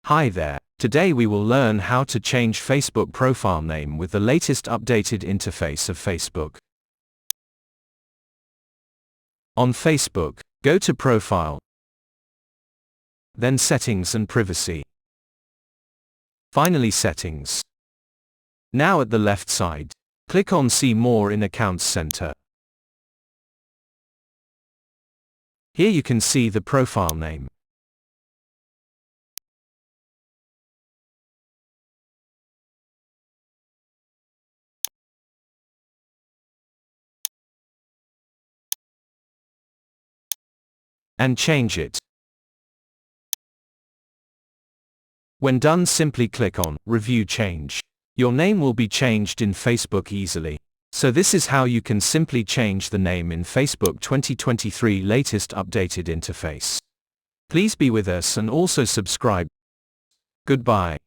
Hi there. Today we will learn how to change Facebook profile name with the latest updated interface of Facebook. On Facebook, go to Profile, then Settings and Privacy. Finally Settings. Now at the left side, click on See More in Accounts Center. Here you can see the profile name. And change it. When done, simply click on Review Change. Your name will be changed in Facebook easily. So this is how you can simply change the name in Facebook 2023 latest updated interface. Please be with us and also subscribe. Goodbye.